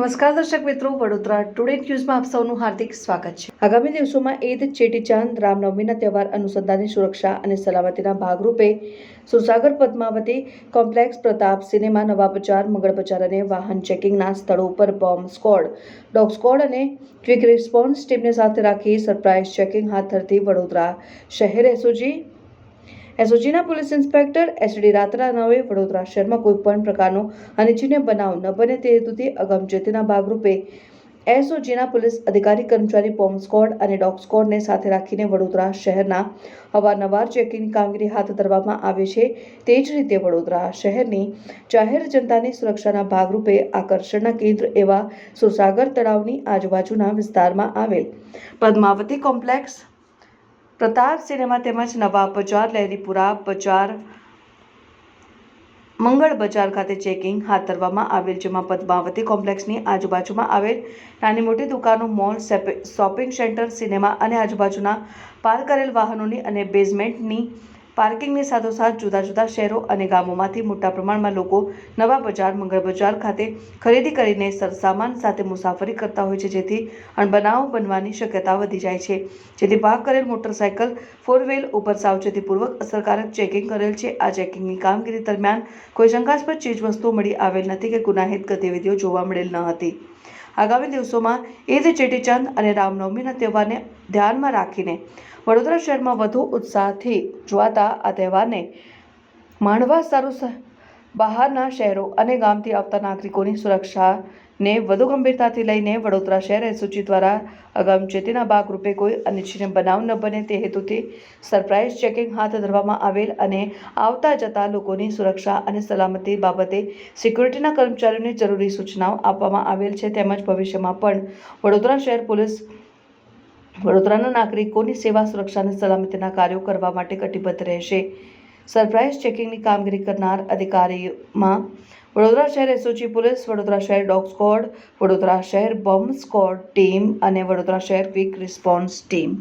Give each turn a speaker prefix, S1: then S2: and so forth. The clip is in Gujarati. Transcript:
S1: નમસ્કાર દર્શક મિત્રો, વડોદરા ટુડે ન્યૂઝમાં આપ સૌનું હાર્દિક સ્વાગત છે। આગામી દિવસોમાં ઈદ, ચેટીચાંદ, રામનવમીના તહેવાર અનુસંધાને સુરક્ષા અને સલામતીના ભાગરૂપે સુરસાગર પદ્માવતી કોમ્પ્લેક્સ, પ્રતાપ સિનેમા, નવા બજાર, મંગળ બજાર અને વાહન ચેકિંગના સ્થળો પર બોમ્બ સ્ક્વોડ, ડોગ સ્ક્વોડ અને ક્વિક રિસ્પોન્સ ટીમને સાથે રાખી સરપ્રાઇઝ ચેકિંગ હાથ ધરતી વડોદરા શહેર એસઓજીના પોલીસ ઇન્સ્પેક્ટર એસડી રાત્રાનવે વડોદરા શહેરમાં કોઈપણ પ્રકારનો અનિચ્છનીય બનાવ ન બને તે હેતુથી અગમચેતીના ભાગરૂપે એસઓજીના પોલીસ અધિકારી, કર્મચારી, બોમ્બ સ્ક્વોડ અને ડોગ સ્ક્વોડને સાથે રાખીને વડોદરા શહેરના અવારનવાર ચેકિંગની કામગીરી હાથ ધરવામાં આવે છે। તે જ રીતે વડોદરા શહેરની જાહેર જનતાની સુરક્ષાના ભાગરૂપે આકર્ષણના કેન્દ્ર એવા સુરસાગર તળાવની આજુબાજુના વિસ્તારમાં આવેલ પદ્માવતી કોમ્પ્લેક્સ, પ્રતાપ સિનેમા તેમજ નવા બજાર, લહેરીપુરા બજાર, મંગળ બજાર ખાતે ચેકિંગ હાથ ધરવામાં આવેલ, જેમાં પદ્માવતી કોમ્પ્લેક્સની આજુબાજુમાં આવેલ નાની મોટી દુકાનો, મોલ, શોપિંગ સેન્ટર, સિનેમા અને આજુબાજુના પાર્ક કરેલ વાહનોની અને બેઝમેન્ટની પાર્કિંગની સાથોસાથ જુદા જુદા શહેરો અને ગામોમાંથી મોટા પ્રમાણમાં લોકો નવા બજાર, મંગળ બજાર ખાતે ખરીદી કરીને સરસામાન સાથે મુસાફરી કરતા હોય છે, જેથી અણબનાવ બનવાની શક્યતા વધી જાય છે। જેથી પાર્ક કરેલ મોટરસાયકલ, ફોર વ્હીલ ઉપર સાવચેતીપૂર્વક અસરકારક ચેકિંગ કરેલ છે। આ ચેકિંગની કામગીરી દરમિયાન કોઈ શંકાસ્પદ ચીજવસ્તુઓ મળી આવેલ નથી કે ગુનાહિત ગતિવિધિઓ જોવા મળેલ ન હતી। આગામી દિવસોમાં ઈદ, ચેટીચાંદ અને રામનવમીના તહેવારને ધ્યાનમાં રાખીને વડોદરા શહેરમાં વધુ ઉત્સાહથી જોવાતા આ તહેવારને માણવા સારું બહારના શહેરો અને ગામથી આવતા નાગરિકોની સુરક્ષાને વધુ ગંભીરતાથી લઈને વડોદરા શહેર એસઓજી દ્વારા અગમચેતીના ભાગરૂપે કોઈ અનિચ્છનીય બનાવ ન બને તે હેતુથી સરપ્રાઇઝ ચેકિંગ હાથ ધરવામાં આવેલ અને આવતા જતા લોકોની સુરક્ષા અને સલામતી બાબતે સિક્યુરિટીના કર્મચારીઓને જરૂરી સૂચનાઓ આપવામાં આવેલ છે। તેમજ ભવિષ્યમાં પણ વડોદરા શહેર પોલીસ વડોદરાના નાગરિકોની સેવા, સુરક્ષા અને સલામતીના કાર્યો કરવા માટે કટિબદ્ધ રહેશે। સરપ્રાઇઝ ચેકિંગની કામગીરી કરનાર અધિકારીમાં વડોદરા શહેર એસઓજી પોલીસ, વડોદરા શહેર ડોગ સ્ક્વોડ, વડોદરા શહેર બોમ્બ સ્ક્વોડ ટીમ અને વડોદરા શહેર ક્વિક રિસ્પોન્સ ટીમ।